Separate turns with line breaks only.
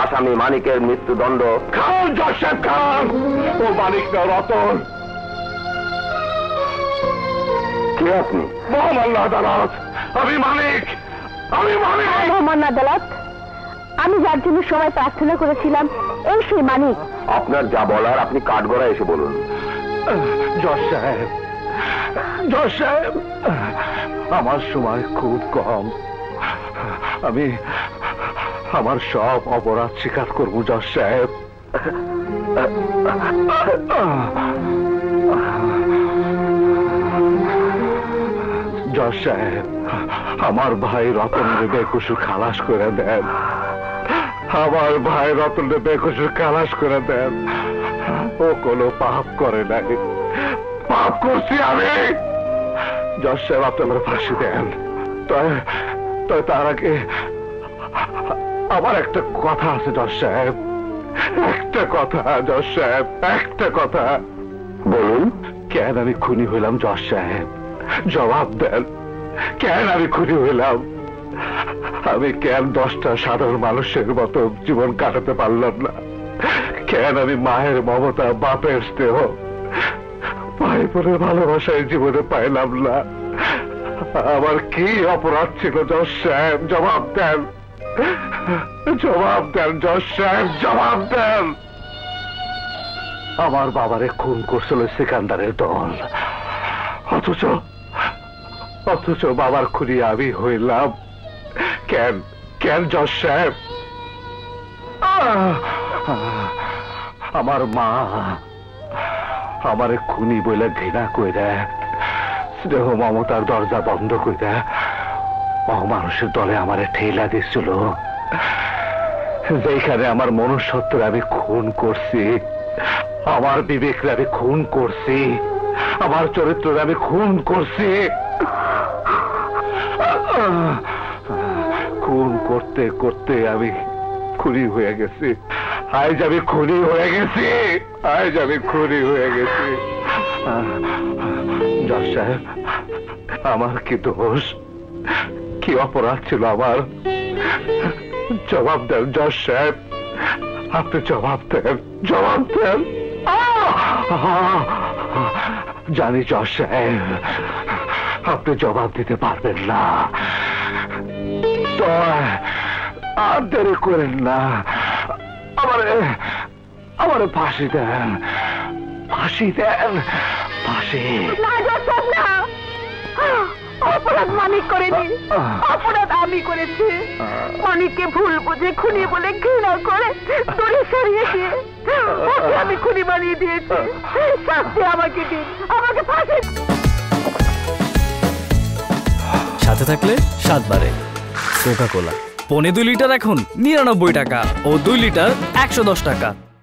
আসামি মানিকের মৃত্যুদণ্ড
খান। জজ সাহেব খান। ও মানিক না, রতন।
কে আপনি?
মহামান্য আদালত, আমি মানিক।
মহামান্য আদালত, আমি যার জন্য সবাই প্রার্থনা করেছিলাম এই সেই মানিক।
আপনার যা বলার আপনি কাঠগড়ায় এসে বলুন।
জজ সাহেব, জজ সাহেব, আমার সময় খুব কম। আমি আমার সব অপরাধ স্বীকার করবো জজ সাহেব। জজ সাহেব, আমার ভাই রতনের বেকসুর খালাস করে দেন। আমার ভাই রতনের বেকসুর খালাস করে দেন। ও কোনো পাপ করে নাই। পাপ করছি আমি। জজ সাহেব, আপনি আমার ফাঁসি দেন। তার আগে আমার একটা কথা আছে জজ সাহেব। একটা কথা জজ সাহেব, একটা কথা।
বলুন।
কেন আমি খুনি হইলাম জজ সাহেব? জবাব দেন। কেন আমি খুনি হইলাম? আমি কেন 10টা সাধারণ মানুষের মতো জীবন কাটাতে পারলাম না? কেন আমি মায়ের মমতা, বাপের স্নেহ, ভাই বোনের ভালোবাসায় জীবনে পাইলাম না? আমার কি অপরাধ ছিল জজ সাহেব? জবাব দেন। জবাব দেন জজ সাহেব, জবাব দেন। আমার বাবারে খুন করছিল সিকান্দারের দল, অথচ বাবার খুনি আমি হইলাম। কেন কেন জজ সাহেব? আমার মা আমারে খুনি বলে ঘৃণা কইরা, স্নেহ মমতার দরজা বন্ধ কইরা অমানুষের দলে আমারে ঠেলা দিছিল। যেখানে আমার মনুষ্যত্বরে আমি খুন করছি, আমার বিবেকরে আমি খুন করছি, আমার চরিত্রে আমি খুন করছি। খুন করতে করতে আমি খুনি হয়ে গেছি। আজ আমি খুনি হয়ে গেছি। আজ আমি খুনি হয়ে গেছি। জজ সাহেব, আমার কি দোষ, কি অপরাধ ছিল আমার? জবাব দেন জজ সাহেব, আপনি জবাব দেন, জবাব দেন। জানি জজ সাহেব, আপনি জবাব দিতে পারবেন না। আর দেরি করেন না, আমার ফাঁসি দেন, ফাঁসি দেন, ফাঁসি।
অপরাধ মানিক করেনি, অপরাধ আমি করেছি। মানিককে ভুল বুঝে খুনি বলে ঘৃণা করে দড়ি সরিয়ে দিয়ে আমি খুনি বানিয়ে দিয়েছি। শাস্তি আমাকে দিন, আমাকে ফাঁসি।
সাথে থাকলে 7 বারে কোকা কোলা। 2.5 লিটার এখন 99 টাকা ও 2 লিটার 110 টাকা।